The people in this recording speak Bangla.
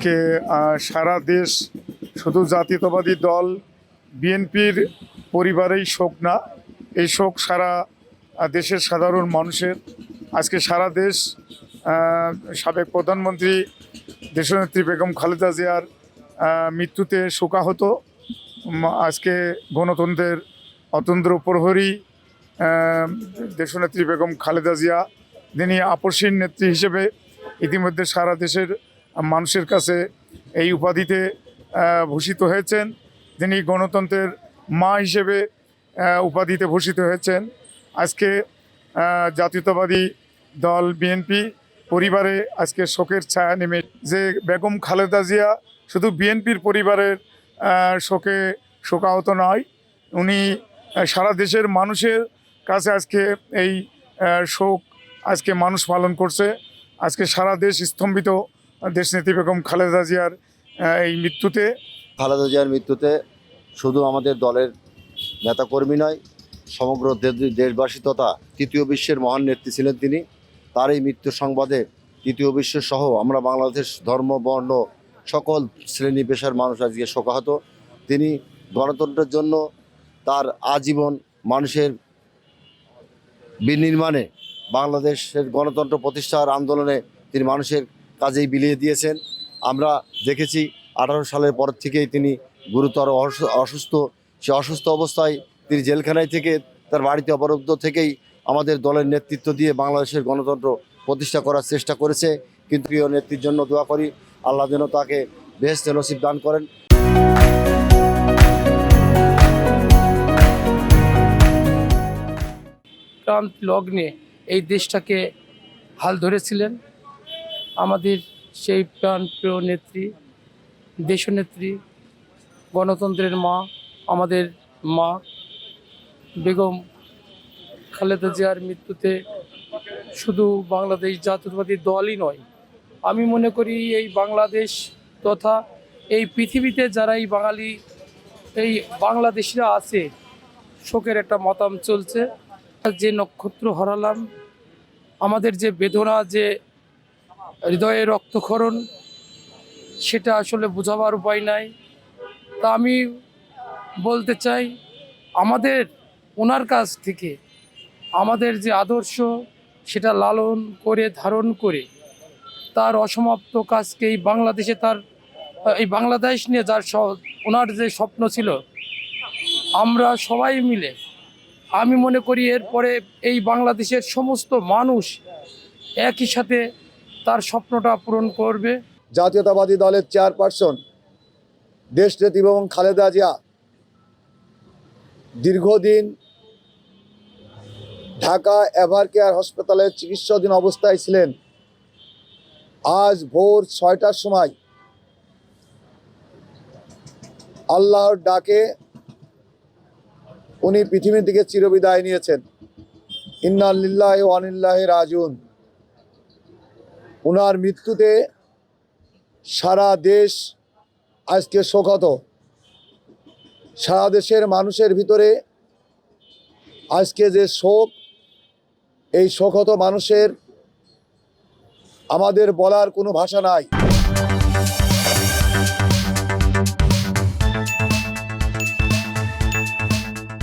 আজকে সারা দেশ শুধু জাতীয়তাবাদী দল বিএনপির পরিবারেই শোক না, এই শোক সারা দেশের সাধারণ মানুষের। আজকে সারা দেশ সাবেক প্রধানমন্ত্রী দেশনেত্রী বেগম খালেদা জিয়ার মৃত্যুতে শোকাহত। আজকে গণতন্ত্রের অতন্ত্র প্রহরী দেশনেত্রী বেগম খালেদা জিয়া, যিনি আপসীন নেত্রী হিসেবে ইতিমধ্যে সারা দেশের মানুষের কাছে এই উপাধিতে ভূষিত হয়েছেন। তিনি গণতন্ত্রের মা হিসেবে উপাধিতে ভূষিত হয়েছেন। আজকে জাতীয়তাবাদী দল বিএনপি পরিবারে আজকে শোকের ছায়া নেমে, যে বেগম খালেদা জিয়া শুধু বিএনপির পরিবারের শোকে শোকাহত নয়, উনি সারা দেশের মানুষের কাছে আজকে এই শোক আজকে মানুষ পালন করছে। আজকে সারা দেশ স্তম্ভিত দেশনেত্রী বেগম খালেদা জিয়ার এই মৃত্যুতে। খালেদা জিয়ার মৃত্যুতে শুধু আমাদের দলের নেতাকর্মী নয়, সমগ্র দেশবাসী তথা তৃতীয় বিশ্বের মহান নেত্রী ছিলেন তিনি। তার এই মৃত্যুর সংবাদে তৃতীয় বিশ্ব সহ আমরা বাংলাদেশ ধর্ম বর্ণ সকল শ্রেণী পেশার মানুষ আজকে শোকাহত। তিনি গণতন্ত্রের জন্য তার আজীবন মানুষের বিনির্মাণে, বাংলাদেশের গণতন্ত্র প্রতিষ্ঠার আন্দোলনে তিনি মানুষের কাজেই বিলিয়ে দিয়েছেন। আমরা দেখেছি 18 সালের পর থেকেই তিনি গুরুতর অসুস্থ। সে অসুস্থ অবস্থায় তিনি জেলখানায় থেকে তার বাড়িতে অবরুদ্ধ থেকেই আমাদের দলের নেতৃত্ব দিয়ে বাংলাদেশের গণতন্ত্র প্রতিষ্ঠা করার চেষ্টা করেছে। কিন্তু প্রিয় নেত্রীর জন্য দোয়া করি, আল্লাহ যেন তাকে বেহেশতে নসিব দান করেন। ক্রান্তি লগ্নে এই দেশটাকে হাল ধরেছিলেন আমাদের সেই প্রাণপ্রিয় নেত্রী, দেশনেত্রী, গণতন্ত্রের মা, আমাদের মা বেগম খালেদা জিয়ার মৃত্যুতে শুধু বাংলাদেশ জাতীয়তাবাদী দলই নয়, আমি মনে করি এই বাংলাদেশ তথা এই পৃথিবীতে যারা এই বাংলাদেশিরা আছে, শোকের একটা মাতাম চলছে। যে নক্ষত্র হারালাম, আমাদের যে বেদনা, যে হৃদয়ে রক্তক্ষরণ, সেটা আসলে বোঝাবার উপায় নাই। তা আমি বলতে চাই, আমাদের ওনার কাছ থেকে আমাদের যে আদর্শ, সেটা লালন করে ধারণ করে তার অসমাপ্ত কাজকে এই বাংলাদেশ নিয়ে ওনার যে স্বপ্ন ছিল, আমরা সবাই মিলে, আমি মনে করি এরপরে এই বাংলাদেশের সমস্ত মানুষ একই সাথে তার স্বপ্নটা পূরণ করবে। জাতীয়তাবাদী দলের চেয়ারপারসন দেশনেত্রী বেগম খালেদা জিয়া দীর্ঘদিন ঢাকা এভারকেয়ার হাসপাতালে চিকিৎসাধীন অবস্থায় ছিলেন। আজ ভোর 6টার সময় আল্লাহর ডাকে উনি পৃথিবী থেকে চিরবিদায় নিয়েছেন। ইন্না লিল্লাহি ওয়া ইন্না ইলাইহি রাজিউন। ওনার মৃত্যুতে সারা দেশ আজকে শোকাহত। সারা দেশের মানুষের ভিতরে আজকে যে শোক, এই শোকাহত মানুষের আমাদের বলার কোনো ভাষা নাই।